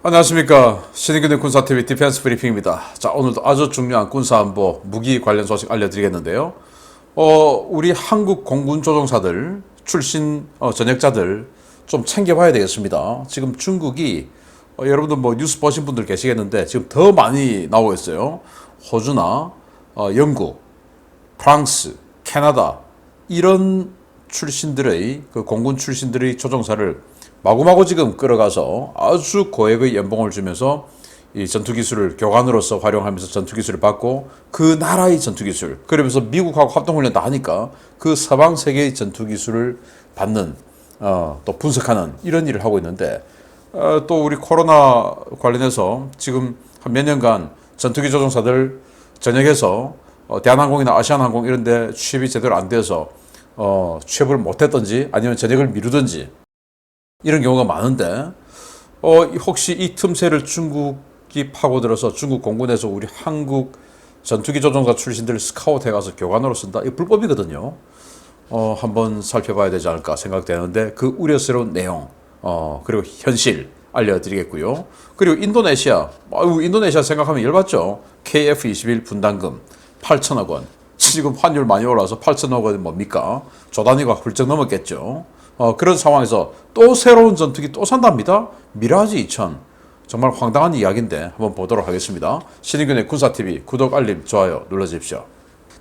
안녕하십니까. 신인근의 군사TV 디펜스 브리핑입니다. 자, 오늘도 아주 중요한 군사안보 무기 관련 소식 알려드리겠는데요. 우리 한국 공군 조종사들 출신 전역자들 좀 챙겨봐야 되겠습니다. 지금 중국이 여러분들 뭐 뉴스 보신 분들 계시겠는데 지금 더 많이 나오고 있어요. 호주나 영국, 프랑스, 캐나다 이런 출신들의 그 공군 출신들의 조종사를 마구마구 지금 끌어가서 아주 고액의 연봉을 주면서 이 전투기술을 교관으로서 활용하면서 전투기술을 받고 그 나라의 전투기술, 그러면서 미국하고 합동훈련도 하니까 그 서방 세계의 전투기술을 받는 또 분석하는 이런 일을 하고 있는데 또 우리 코로나 관련해서 지금 한 몇 년간 전투기 조종사들 전역에서 대한항공이나 아시아나항공 이런 데 취업이 제대로 안 돼서 취업을 못했던지 아니면 전역을 미루든지 이런 경우가 많은데 혹시 이 틈새를 중국이 파고들어서 중국 공군에서 우리 한국 전투기 조종사 출신들 스카우트 해가서 교관으로 쓴다? 이거 불법이거든요. 한번 살펴봐야 되지 않을까 생각되는데 그 우려스러운 내용 그리고 현실 알려드리겠고요. 그리고 인도네시아 생각하면 열받죠. KF-21 분담금 8천억 원. 지금 환율 많이 올라서 8천억 원이 뭡니까? 조 단위가 훌쩍 넘었겠죠. 그런 상황에서 또 새로운 전투기 또 산답니다. 미라지 2000. 정말 황당한 이야기인데 한번 보도록 하겠습니다. 신인균의 군사TV 구독, 알림, 좋아요 눌러주십시오.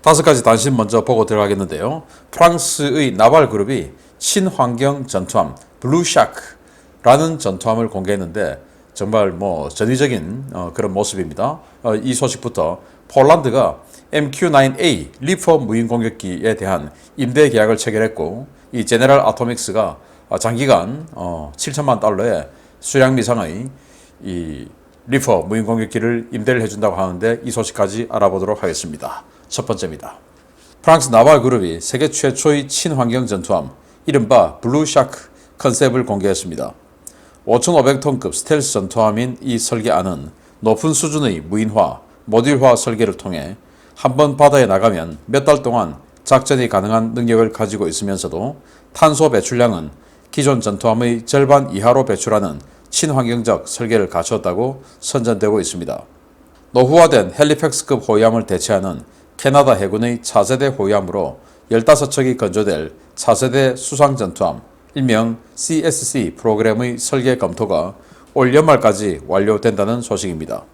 5가지 단신 먼저 보고 들어가겠는데요. 프랑스의 나발 그룹이 친환경 전투함 블루샤크라는 전투함을 공개했는데 정말 뭐 전위적인 그런 모습입니다. 이 소식부터 폴란드가 MQ-9A 리퍼 무인 공격기에 대한 임대 계약을 체결했고 이 제네럴 아토믹스가 장기간 7천만 달러의 수량미상의 이 리퍼 무인 공격기를 임대를 해준다고 하는데 이 소식까지 알아보도록 하겠습니다. 첫 번째입니다. 프랑스 나발 그룹이 세계 최초의 친환경 전투함 이른바 블루샤크 컨셉을 공개했습니다. 5,500톤급 스텔스 전투함인 이 설계안은 높은 수준의 무인화, 모듈화 설계를 통해 한번 바다에 나가면 몇 달 동안 작전이 가능한 능력을 가지고 있으면서도 탄소 배출량은 기존 전투함의 절반 이하로 배출하는 친환경적 설계를 갖췄다고 선전되고 있습니다. 노후화된 헬리팩스급 호위함을 대체하는 캐나다 해군의 차세대 호위함으로 15척이 건조될 차세대 수상 전투함, 일명 CSC 프로그램의 설계 검토가 올 연말까지 완료된다는 소식입니다.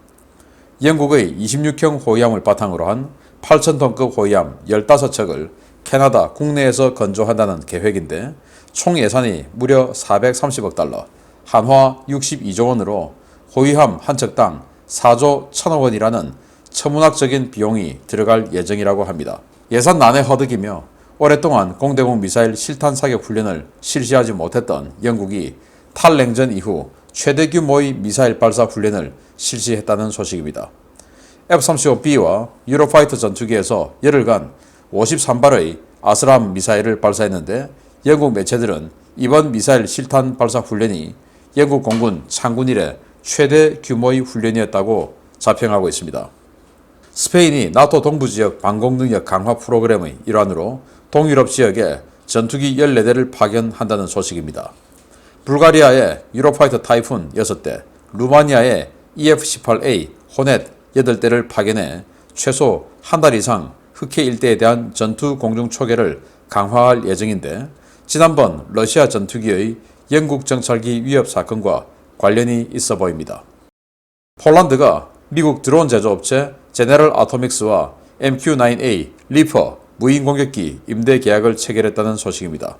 영국의 26형 호위함을 바탕으로 한 8,000톤급 호위함 15척을 캐나다 국내에서 건조한다는 계획인데 총 예산이 무려 430억 달러, 한화 62조 원으로 호위함 한 척당 4조 1천억 원이라는 천문학적인 비용이 들어갈 예정이라고 합니다. 예산난에 허덕이며 오랫동안 공대공 미사일 실탄 사격 훈련을 실시하지 못했던 영국이 탈냉전 이후 최대 규모의 미사일 발사 훈련을 실시했다는 소식입니다. F-35B와 유로파이터 전투기에서 열흘간 53발의 아스람 미사일을 발사했는데 영국 매체들은 이번 미사일 실탄 발사 훈련이 영국 공군 창군 이래 최대 규모의 훈련이었다고 자평하고 있습니다. 스페인이 나토 동부지역 방공능력 강화 프로그램의 일환으로 동유럽 지역에 전투기 14대를 파견한다는 소식입니다. 불가리아의 유로파이터 타이푼 6대, 루마니아의 EF-18A 호넷 8대를 파견해 최소 한 달 이상 흑해 일대에 대한 전투 공중 초계를 강화할 예정인데 지난번 러시아 전투기의 영국 정찰기 위협 사건과 관련이 있어 보입니다. 폴란드가 미국 드론 제조업체 제네럴 아토믹스와 MQ-9A 리퍼 무인 공격기 임대 계약을 체결했다는 소식입니다.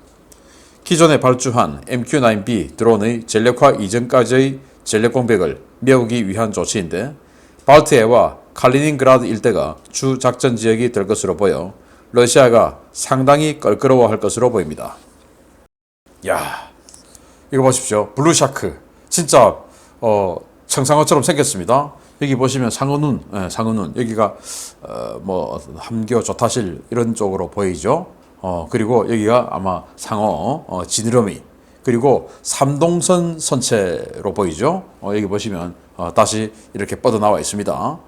기존에 발주한 MQ-9B 드론의 전력화 이전까지의 전력 공백을 메우기 위한 조치인데 발트해와 칼리닝그라드 일대가 주 작전 지역이 될 것으로 보여 러시아가 상당히 껄끄러워할 것으로 보입니다. 야, 이거 보십시오. 블루샤크 진짜 청상어처럼 생겼습니다. 여기 보시면 상어눈, 상어눈 여기가 뭐 함교 조타실 이런 쪽으로 보이죠. 그리고 여기가 아마 상어, 지느러미 그리고 삼동선 선체로 보이죠. 여기 보시면 다시 이렇게 뻗어나와 있습니다.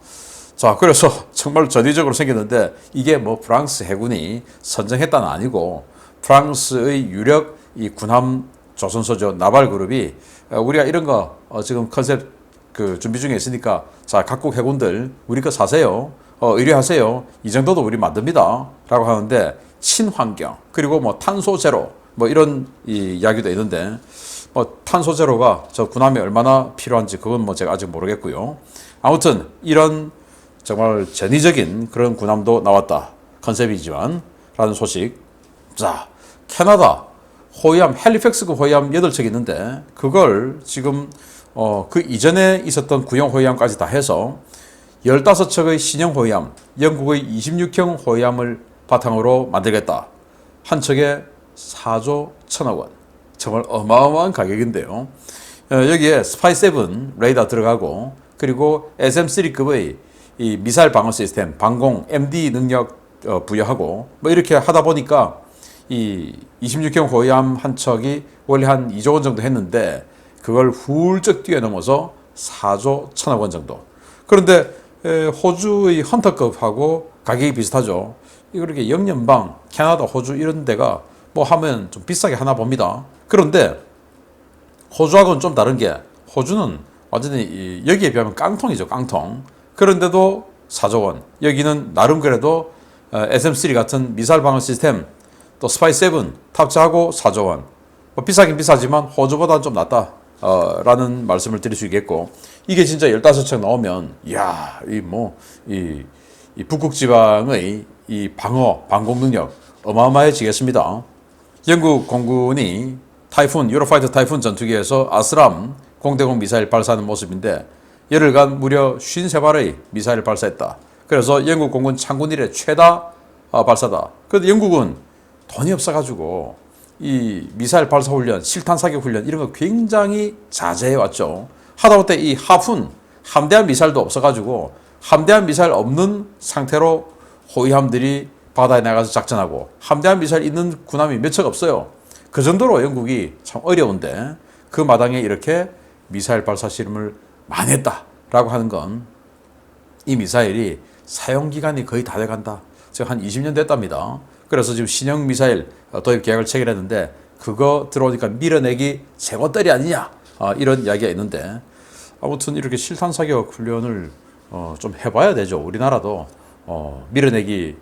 자, 그래서 정말 전위적으로 생겼는데 이게 뭐 프랑스 해군이 선정했다는 아니고 프랑스의 유력 이 군함 조선소죠 나발 그룹이 우리가 이런 거 지금 컨셉 그 준비 중에 있으니까 자 각국 해군들 우리 거 사세요. 의뢰하세요. 이 정도도 우리 만듭니다. 라고 하는데 친환경 그리고 뭐 탄소 제로 뭐 이런 이야기도 있는데 뭐 탄소 제로가 저 군함에 얼마나 필요한지 그건 뭐 제가 아직 모르겠고요. 아무튼 이런 정말 전위적인 그런 군함도 나왔다. 컨셉이지만 라는 소식. 자, 캐나다 호위함 헬리팩스급 호위함 8척이 있는데 그걸 지금 그 이전에 있었던 구형 호위함까지 다 해서 15척의 신형 호위함, 영국의 26형 호위함을 바탕으로 만들겠다. 한 척에 4조 1천억 원. 정말 어마어마한 가격인데요. 여기에 스파이 7 레이더 들어가고 그리고 SM3급의 이 미사일 방어 시스템, 방공, MD 능력 부여하고 뭐 이렇게 하다 보니까 이 26형 호위함 한 척이 원래 한 2조 원 정도 했는데 그걸 훌쩍 뛰어넘어서 4조 1천억 원 정도. 그런데 호주의 헌터급하고 가격이 비슷하죠. 이렇게 영연방, 캐나다, 호주 이런 데가 뭐 하면 좀 비싸게 하나 봅니다. 그런데 호주하고는 좀 다른 게 호주는 완전히 여기에 비하면 깡통이죠, 깡통. 그런데도 4조 원. 여기는 나름 그래도 SM3 같은 미사일 방어 시스템 또 스파이 7 탑재하고 4조 원. 뭐 비싸긴 비싸지만 호주보다는 좀 낫다. 라는 말씀을 드릴 수 있겠고 이게 진짜 15척 나오면 이야 이 북극 지방의 이 방공 능력 어마어마해지겠습니다. 영국 공군이 타이푼 유로파이터 타이푼 전투기에서 아스람 공대공 미사일 발사하는 모습인데 열흘간 무려 53발의 미사일을 발사했다. 그래서 영국 공군 창군 이래 최다 발사다. 그런데 영국은 돈이 없어가지고 이 미사일 발사 훈련, 실탄 사격 훈련 이런 거 굉장히 자제해 왔죠. 하다못해 이 하푼 함대한 미사일도 없어가지고 함대한 미사일 없는 상태로 호위함들이 바다에 나가서 작전하고 함대한 미사일 있는 군함이 몇 척 없어요. 그 정도로 영국이 참 어려운데 그 마당에 이렇게 미사일 발사 실험을 많이 했다라고 하는 건 이 미사일이 사용 기간이 거의 다 돼간다. 즉 한 20년 됐답니다. 그래서 지금 신형 미사일 도입 계약을 체결했는데 그거 들어오니까 밀어내기 제멋대리 아니냐 이런 이야기가 있는데 아무튼 이렇게 실탄 사격 훈련을 좀 해봐야 되죠. 우리나라도 밀어내기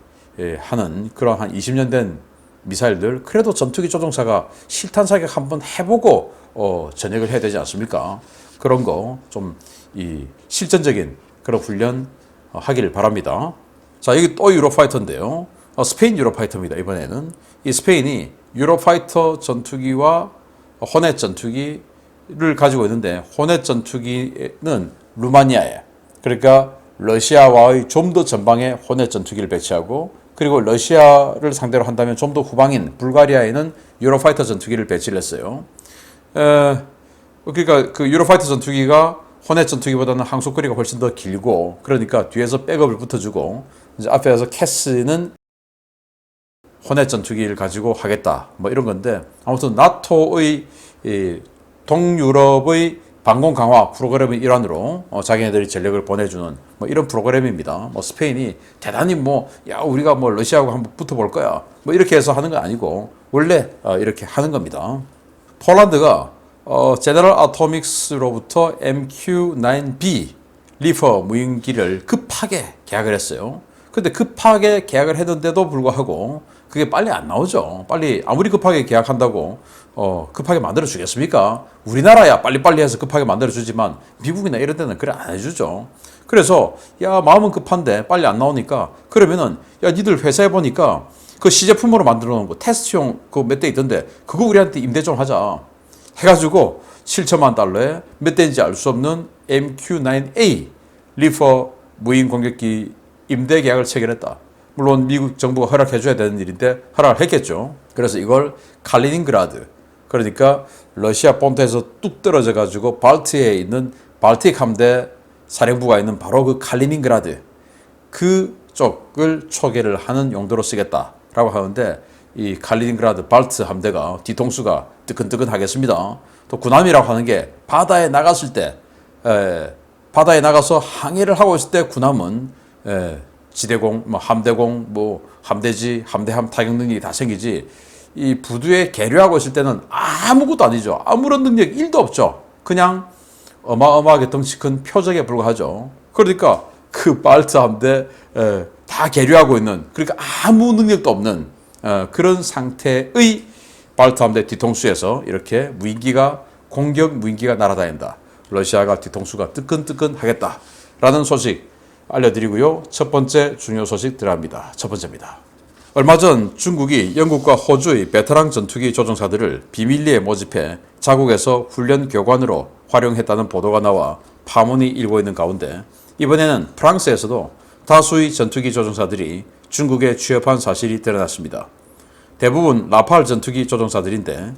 하는 그런 한 20년 된 미사일들 그래도 전투기 조종사가 실탄 사격 한번 해보고 전역을 해야 되지 않습니까? 그런 거 좀 이 실전적인 그런 훈련 하기를 바랍니다. 자, 여기 또 유로파이터인데요. 스페인 유로파이터입니다. 이번에는 이 스페인이 유로파이터 전투기와 호넷 전투기를 가지고 있는데 호넷 전투기는 루마니아에 그러니까 러시아와의 좀 더 전방에 호넷 전투기를 배치하고 그리고 러시아를 상대로 한다면 좀 더 후방인 불가리아에는 유로파이터 전투기를 배치를 했어요. 그러니까 그 유로파이터 전투기가 호넷 전투기보다는 항속거리가 훨씬 더 길고 그러니까 뒤에서 백업을 붙어주고 이제 앞에서 캐스는 호넷 전투기를 가지고 하겠다 뭐 이런 건데 아무튼 나토의 동유럽의 방공 강화 프로그램의 일환으로 자기네들이 전력을 보내주는 뭐 이런 프로그램입니다. 뭐 스페인이 대단히 우리가 러시아하고 한번 붙어볼 거야 뭐 이렇게 해서 하는 건 아니고 원래 이렇게 하는 겁니다. 폴란드가 제너럴 아토믹스로부터 MQ-9B 리퍼 무인기를 급하게 계약을 했어요. 근데 급하게 계약을 했는데도 불구하고 그게 빨리 안 나오죠. 빨리 아무리 급하게 계약한다고 급하게 만들어 주겠습니까? 우리나라야 빨리빨리 해서 급하게 만들어 주지만 미국이나 이런 데는 그래 안 해주죠. 그래서 마음은 급한데 빨리 안 나오니까 그러면은 니들 회사에 보니까 그 시제품으로 만들어 놓은 거 테스트용 그 몇 대 있던데 그거 우리한테 임대 좀 하자 해가지고 7천만 달러에 몇 대인지 알 수 없는 MQ-9A 리퍼 무인 공격기 임대 계약을 체결했다. 물론 미국 정부가 허락해줘야 되는 일인데 허락을 했겠죠. 그래서 이걸 칼리닝그라드 그러니까 러시아 본토에서 뚝 떨어져 가지고 발트에 있는 발틱 함대 사령부가 있는 바로 그 칼리닝그라드 그쪽을 초계를 하는 용도로 쓰겠다라고 하는데 이 칼리닝그라드 발트 함대가 뒤통수가 뜨끈뜨끈 하겠습니다. 또 군함이라고 하는 게 바다에 나갔을 때 바다에 나가서 항해를 하고 있을 때 군함은 지대공, 함대공, 함대지, 함대함 타격 능력이 다 생기지 이 부두에 계류하고 있을 때는 아무것도 아니죠. 아무런 능력 1도 없죠. 그냥 어마어마하게 덩치 큰 표적에 불과하죠. 그러니까 그 발트 함대 다 계류하고 있는, 그러니까 아무 능력도 없는 그런 상태의 발트 함대 뒤통수에서 이렇게 무인기가, 공격 무인기가 날아다닌다. 러시아가 뒤통수가 뜨끈뜨끈 하겠다라는 소식 알려드리고요. 첫 번째 중요 소식 들어갑니다. 첫 번째입니다. 얼마 전 중국이 영국과 호주의 베테랑 전투기 조종사들을 비밀리에 모집해 자국에서 훈련 교관으로 활용했다는 보도가 나와 파문이 일고 있는 가운데, 이번에는 프랑스에서도 다수의 전투기 조종사들이 중국에 취업한 사실이 드러났습니다. 대부분 라팔 전투기 조종사들인데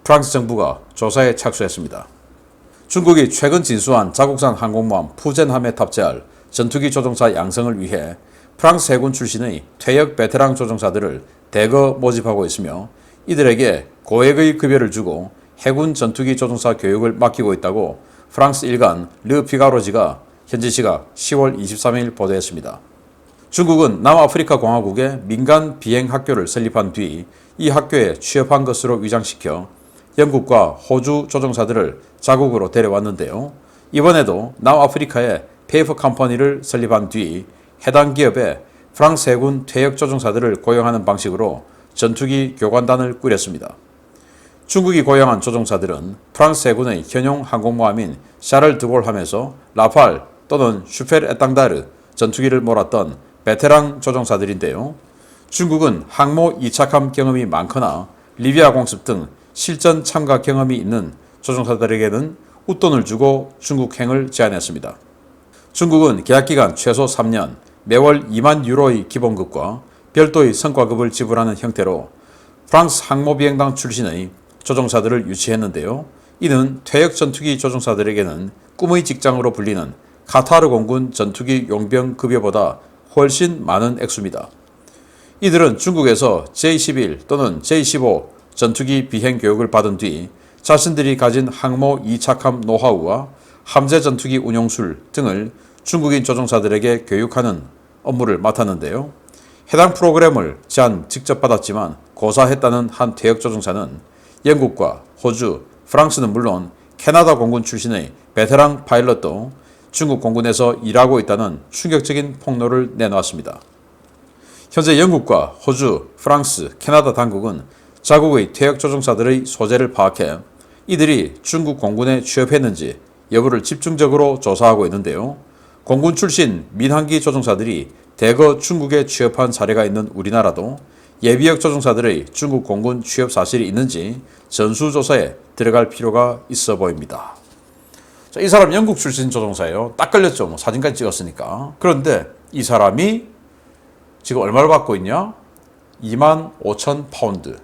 프랑스 정부가 조사에 착수했습니다. 중국이 최근 진수한 자국산 항공모함 푸젠함에 탑재할 전투기 조종사 양성을 위해 프랑스 해군 출신의 퇴역 베테랑 조종사들을 대거 모집하고 있으며, 이들에게 고액의 급여를 주고 해군 전투기 조종사 교육을 맡기고 있다고 프랑스 일간 르 피가로지가 현지 시각 10월 23일 보도했습니다. 중국은 남아프리카 공화국에 민간 비행 학교를 설립한 뒤 이 학교에 취업한 것으로 위장시켜 영국과 호주 조종사들을 자국으로 데려왔는데요. 이번에도 남아프리카에 페이퍼 컴퍼니를 설립한 뒤 해당 기업에 프랑스 해군 퇴역 조종사들을 고용하는 방식으로 전투기 교관단을 꾸렸습니다. 중국이 고용한 조종사들은 프랑스 해군의 현용 항공모함인 샤를 드골함에서 라팔 또는 슈페르 에땅다르 전투기를 몰았던 베테랑 조종사들인데요. 중국은 항모 이착함 경험이 많거나 리비아 공습 등 실전 참가 경험이 있는 조종사들에게는 웃돈을 주고 중국행을 제안했습니다. 중국은 계약기간 최소 3년, 매월 2만 유로의 기본급과 별도의 성과급을 지불하는 형태로 프랑스 항모비행단 출신의 조종사들을 유치했는데요. 이는 퇴역 전투기 조종사들에게는 꿈의 직장으로 불리는 카타르 공군 전투기 용병 급여보다 훨씬 많은 액수입니다. 이들은 중국에서 J-11 또는 J-15 전투기 비행 교육을 받은 뒤 자신들이 가진 항모 이착함 노하우와 함재 전투기 운용술 등을 중국인 조종사들에게 교육하는 업무를 맡았는데요. 해당 프로그램을 제안 직접 받았지만 고사했다는 한 퇴역 조종사는 영국과 호주, 프랑스는 물론 캐나다 공군 출신의 베테랑 파일럿도 중국 공군에서 일하고 있다는 충격적인 폭로를 내놓았습니다. 현재 영국과 호주, 프랑스, 캐나다 당국은 자국의 퇴역 조종사들의 소재를 파악해 이들이 중국 공군에 취업했는지 여부를 집중적으로 조사하고 있는데요. 공군 출신 민항기 조종사들이 대거 중국에 취업한 사례가 있는 우리나라도 예비역 조종사들의 중국 공군 취업 사실이 있는지 전수조사에 들어갈 필요가 있어 보입니다. 자, 이 사람 영국 출신 조종사예요. 딱 걸렸죠. 뭐 사진까지 찍었으니까. 그런데 이 사람이 지금 얼마를 받고 있냐? 25,000파운드.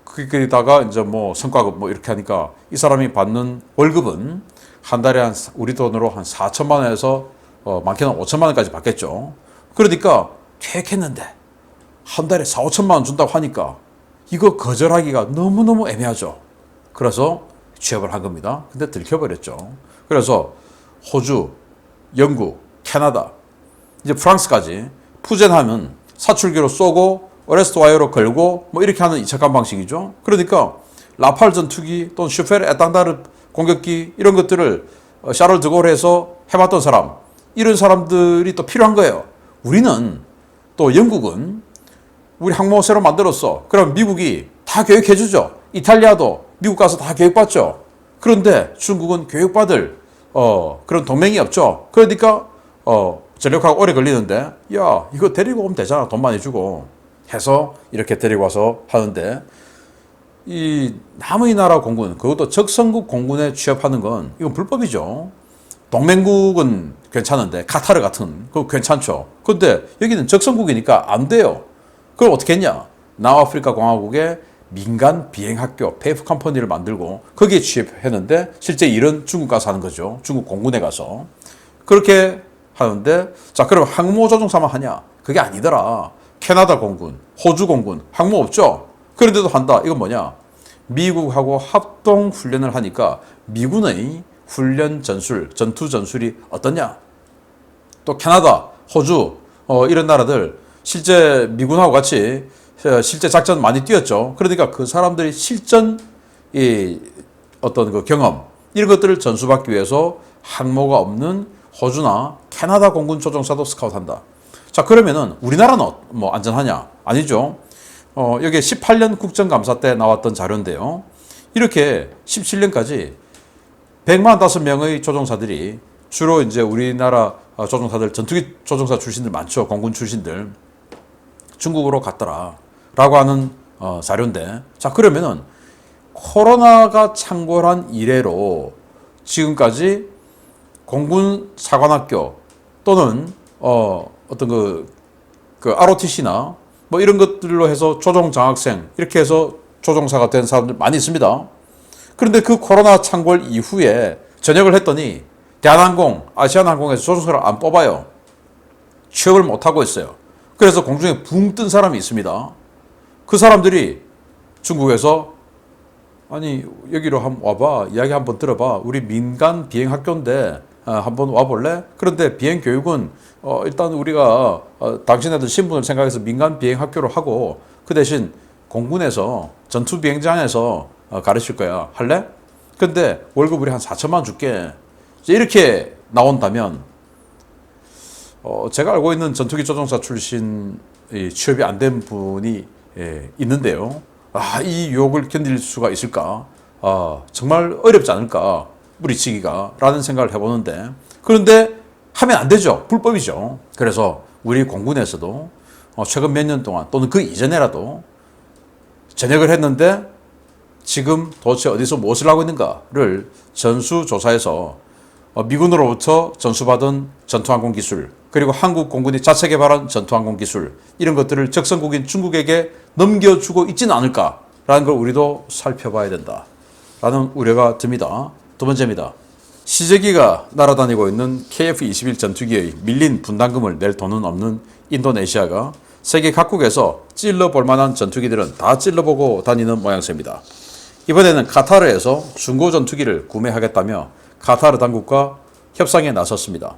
거기다가 이제 뭐 성과급 뭐 이렇게 하니까 이 사람이 받는 월급은 한 달에 한 우리 돈으로 한 4천만 원에서 많게는 5천만 원까지 받겠죠. 그러니까 퇴직했는데 한 달에 4, 5천만 원 준다고 하니까 이거 거절하기가 너무너무 애매하죠. 그래서 취업을 한 겁니다. 근데 들켜버렸죠. 그래서 호주, 영국, 캐나다, 이제 프랑스까지 푸젠하면 사출기로 쏘고 어레스트 와이어로 걸고 뭐 이렇게 하는 이착한 방식이죠. 그러니까 라팔 전투기 또는 슈페르 에땅다르 공격기 이런 것들을 샤를 드골해서 해봤던 사람, 이런 사람들이 또 필요한 거예요. 우리는 또 영국은 우리 항모 새로 만들었어. 그럼 미국이 다 교육해주죠. 이탈리아도 미국 가서 다 교육받죠. 그런데 중국은 교육받을 그런 동맹이 없죠. 그러니까 전력하고 오래 걸리는데, 야 이거 데리고 오면 되잖아. 돈 많이 주고 해서 이렇게 데리고 와서 하는데, 이 남의 나라 공군, 그것도 적성국 공군에 취업하는 건 이건 불법이죠. 동맹국은 괜찮은데 카타르 같은 그거 괜찮죠. 근데 여기는 적성국이니까 안 돼요. 그걸 어떻게 했냐? 남아프리카 공화국에 민간 비행학교 페이퍼 컴퍼니를 만들고 거기에 취업했는데 실제 일은 중국 가서 하는 거죠. 중국 공군에 가서. 그렇게 하는데, 자 그럼 항모 조종사만 하냐? 그게 아니더라. 캐나다 공군, 호주 공군, 항모 없죠? 그런데도 한다. 이건 뭐냐? 미국하고 합동 훈련을 하니까 미군의 훈련 전술, 전투 전술이 어떠냐? 또 캐나다, 호주 이런 나라들 실제 미군하고 같이 실제 작전 많이 뛰었죠. 그러니까 그 사람들이 실전 어떤 그 경험, 이런 것들을 전수받기 위해서 항모가 없는 호주나 캐나다 공군 조종사도 스카우트한다. 자, 그러면은 우리나라는 뭐 안전하냐? 아니죠. 여기 18년 국정감사 때 나왔던 자료인데요. 이렇게 17년까지 105명의 조종사들이 주로 이제 우리나라 조종사들, 전투기 조종사 출신들 많죠. 공군 출신들. 중국으로 갔더라. 라고 하는 자료인데. 자, 그러면은 코로나가 창궐한 이래로 지금까지 공군 사관학교 또는 어떤 그 ROTC나 뭐 이런 것들로 해서 조종 장학생 이렇게 해서 조종사가 된 사람들 많이 있습니다. 그런데 그 코로나 창궐 이후에 전역을 했더니 대한항공, 아시아나항공에서 조종사를 안 뽑아요. 취업을 못 하고 있어요. 그래서 공중에 붕 뜬 사람이 있습니다. 그 사람들이 중국에서 아니 여기로 한번 와봐, 이야기 한번 들어봐, 우리 민간 비행 학교인데 한번 와볼래? 그런데 비행 교육은 일단 우리가 당신네들 신분을 생각해서 민간 비행 학교로 하고 그 대신 공군에서 전투 비행장에서 가르칠 거야. 할래? 근데 월급 우리 한 4천만 원 줄게. 이렇게 나온다면 제가 알고 있는 전투기 조종사 출신 취업이 안 된 분이 있는데요. 이 유혹을 견딜 수가 있을까? 정말 어렵지 않을까? 뿌리치기가 라는 생각을 해보는데, 그런데 하면 안 되죠. 불법이죠. 그래서 우리 공군에서도 최근 몇 년 동안 또는 그 이전에라도 전역을 했는데 지금 도대체 어디서 무엇을 하고 있는가를 전수조사해서 미군으로부터 전수받은 전투항공 기술, 그리고 한국 공군이 자체 개발한 전투항공 기술, 이런 것들을 적성국인 중국에게 넘겨주고 있지는 않을까라는 걸 우리도 살펴봐야 된다라는 우려가 듭니다. 두 번째입니다. 시제기가 날아다니고 있는 KF-21 전투기의 밀린 분담금을 낼 돈은 없는 인도네시아가 세계 각국에서 찔러볼 만한 전투기들은 다 찔러보고 다니는 모양새입니다. 이번에는 카타르에서 중고 전투기를 구매하겠다며 카타르 당국과 협상에 나섰습니다.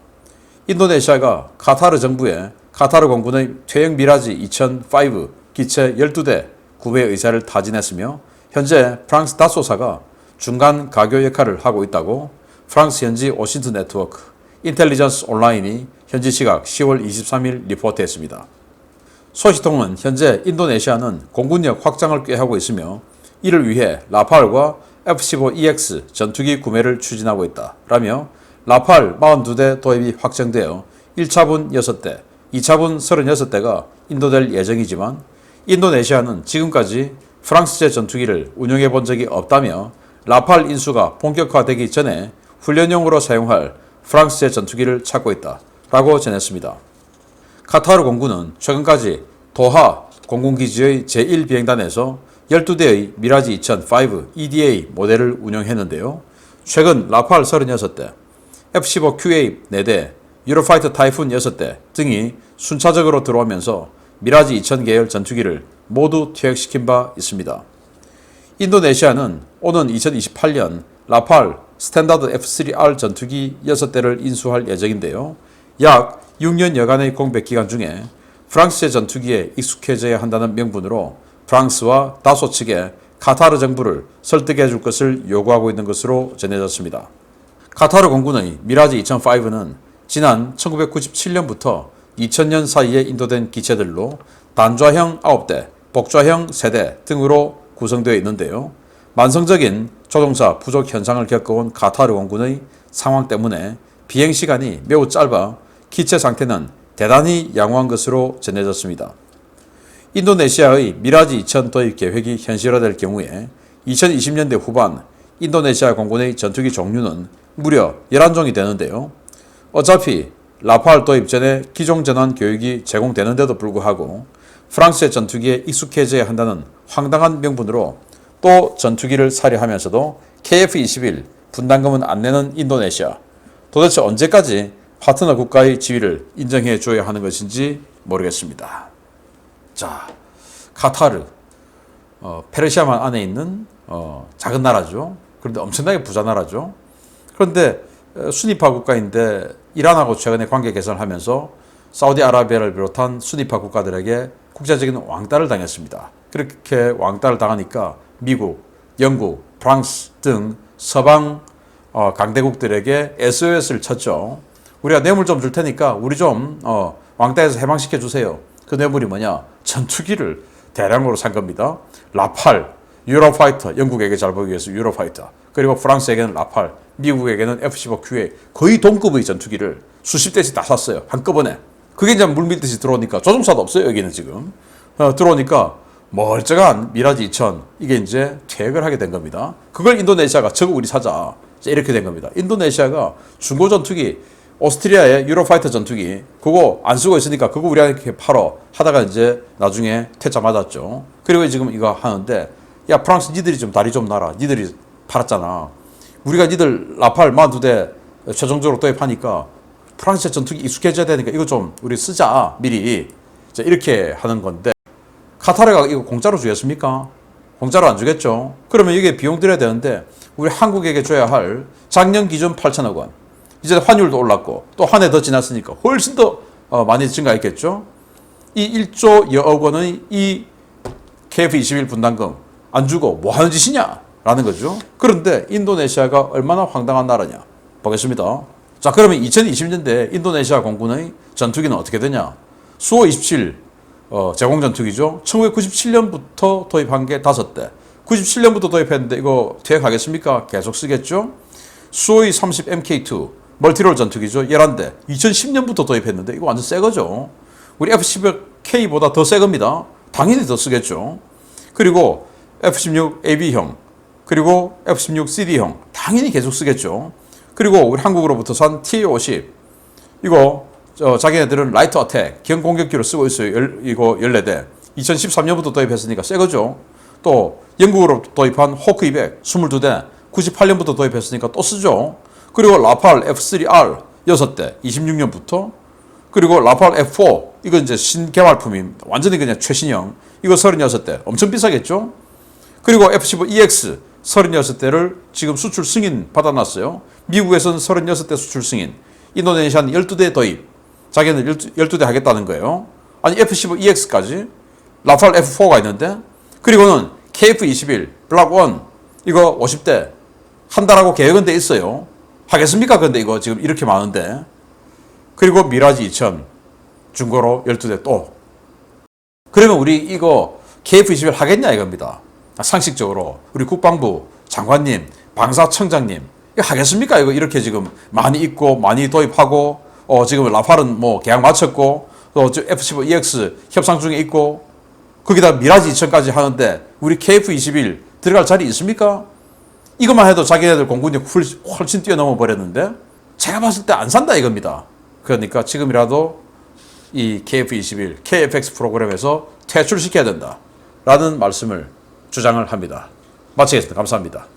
인도네시아가 카타르 정부에 카타르 공군의 퇴역 미라지 2005 기체 12대 구매 의사를 타진했으며 현재 프랑스 다소사가 중간 가교 역할을 하고 있다고 프랑스 현지 오신트 네트워크 인텔리전스 온라인이 현지 시각 10월 23일 리포트했습니다. 소식통은 현재 인도네시아는 공군력 확장을 꾀하고 있으며 이를 위해 라팔과 F-15EX 전투기 구매를 추진하고 있다 라며 라팔 42대 도입이 확정되어 1차분 6대, 2차분 36대가 인도될 예정이지만 인도네시아는 지금까지 프랑스제 전투기를 운용해 본 적이 없다며 라팔 인수가 본격화되기 전에 훈련용으로 사용할 프랑스제 전투기를 찾고 있다 라고 전했습니다. 카타르 공군은 최근까지 도하 공군기지의 제1비행단에서 12대의 미라지 2005 EDA 모델을 운영했는데요. 최근 라팔 36대, F-15QA 4대, 유로파이터 타이푼 6대 등이 순차적으로 들어오면서 미라지 2000 계열 전투기를 모두 퇴역시킨 바 있습니다. 인도네시아는 오는 2028년 라팔 스탠다드 F-3R 전투기 6대를 인수할 예정인데요. 약 6년여간의 공백기간 중에 프랑스의 전투기에 익숙해져야 한다는 명분으로 프랑스와 다소 측에 카타르 정부를 설득해 줄 것을 요구하고 있는 것으로 전해졌습니다. 카타르 공군의 미라지 2005는 지난 1997년부터 2000년 사이에 인도된 기체들로 단좌형 9대, 복좌형 3대 등으로 구성되어 있는데요. 만성적인 조종사 부족 현상을 겪어온 카타르 공군의 상황 때문에 비행 시간이 매우 짧아 기체 상태는 대단히 양호한 것으로 전해졌습니다. 인도네시아의 미라지 2000 도입 계획이 현실화될 경우에 2020년대 후반 인도네시아 공군의 전투기 종류는 무려 11종이 되는데요. 어차피 라팔 도입 전에 기종 전환 교육이 제공되는데도 불구하고 프랑스의 전투기에 익숙해져야 한다는 황당한 명분으로 또 전투기를 사려 하면서도 KF-21 분담금은 안 내는 인도네시아. 도대체 언제까지 파트너 국가의 지위를 인정해 줘야 하는 것인지 모르겠습니다. 자, 카타르, 페르시아만 안에 있는 작은 나라죠. 그런데 엄청나게 부자 나라죠. 그런데 수니파 국가인데 이란하고 최근에 관계 개선을 하면서 사우디아라비아를 비롯한 수니파 국가들에게 국제적인 왕따를 당했습니다. 그렇게 왕따를 당하니까 미국, 영국, 프랑스 등 서방 강대국들에게 SOS를 쳤죠. 우리가 뇌물 좀 줄 테니까 우리 좀 왕따에서 해방시켜 주세요. 그 뇌물이 뭐냐? 전투기를 대량으로 산 겁니다. 라팔, 유로파이터, 영국에게 잘 보기 위해서 유로파이터, 그리고 프랑스에게는 라팔, 미국에게는 F-15QA 거의 동급의 전투기를 수십 대씩 다 샀어요. 한꺼번에. 그게 이제 물밀듯이 들어오니까 조종사도 없어요. 여기는 지금. 들어오니까 멀쩡한 미라지 2000 이게 이제 퇴역을 하게 된 겁니다. 그걸 인도네시아가 저거 우리 사자. 이렇게 된 겁니다. 인도네시아가 중고 전투기 오스트리아의 유로파이터 전투기 그거 안 쓰고 있으니까 그거 우리한테 팔어 하다가 이제 나중에 퇴짜 맞았죠. 그리고 지금 이거 하는데 야 프랑스 니들이 좀 다리 좀 놔라. 니들이 팔았잖아. 우리가 니들 라팔 42대 최종적으로 도입하니까 프랑스 전투기 익숙해져야 되니까 이거 좀 우리 쓰자 미리 이렇게 하는 건데 카타르가 이거 공짜로 주겠습니까? 공짜로 안 주겠죠. 그러면 이게 비용 들여야 되는데 우리 한국에게 줘야 할 작년 기준 8천억 원. 이제 환율도 올랐고 또 한 해 더 지났으니까 훨씬 더 많이 증가했겠죠. 이 1조 여억 원의 이 KF-21 분담금 안 주고 뭐 하는 짓이냐? 라는 거죠. 그런데 인도네시아가 얼마나 황당한 나라냐? 보겠습니다. 자, 그러면 2020년대 인도네시아 공군의 전투기는 어떻게 되냐? 수호 27 제공 전투기죠. 1997년부터 도입한 게 5대. 97년부터 도입했는데 이거 퇴역하겠습니까? 계속 쓰겠죠. 수호이 30 MK2 멀티롤 전투기죠. 11대. 2010년부터 도입했는데 이거 완전 새 거죠. 우리 F-15K보다 더 새 겁니다. 당연히 더 쓰겠죠. 그리고 F-16 AB형 그리고 F-16CD형 당연히 계속 쓰겠죠. 그리고 우리 한국으로부터 산 TA-50 이거 자기네들은 라이트 어택 경공격기로 쓰고 있어요. 이거 14대. 2013년부터 도입했으니까 새 거죠. 또 영국으로 도입한 호크 200 22대. 98년부터 도입했으니까 또 쓰죠. 그리고 라팔 F3R 6대 26년부터 그리고 라팔 F4 이거 이제 신개발품입니다. 완전히 그냥 최신형 이거 36대 엄청 비싸겠죠. 그리고 F-15EX 36대를 지금 수출 승인 받아놨어요. 미국에서는 36대 수출 승인, 인도네시아는 12대 도입, 자기는 12대 하겠다는 거예요. 아니 F-15EX까지 라팔 F4가 있는데 그리고는 KF-21 블락 1 이거 50대 한다라고 계획은 돼 있어요. 하겠습니까? 근데 이거 지금 이렇게 많은데. 그리고 미라지 2000 중고로 12대 또. 그러면 우리 이거 KF-21 하겠냐 이겁니다. 상식적으로 우리 국방부 장관님, 방사청장님 이거 하겠습니까? 이거 이렇게 지금 많이 있고 많이 도입하고 지금 라팔은 뭐 계약 마쳤고 또 F-15EX 협상 중에 있고 거기다 미라지 2000까지 하는데 우리 KF-21 들어갈 자리 있습니까? 이것만 해도 자기네들 공군이 훨씬 뛰어넘어 버렸는데 제가 봤을 때 안 산다 이겁니다. 그러니까 지금이라도 이 KF-21, KF-X 프로그램에서 퇴출시켜야 된다 라는 말씀을 주장을 합니다. 마치겠습니다. 감사합니다.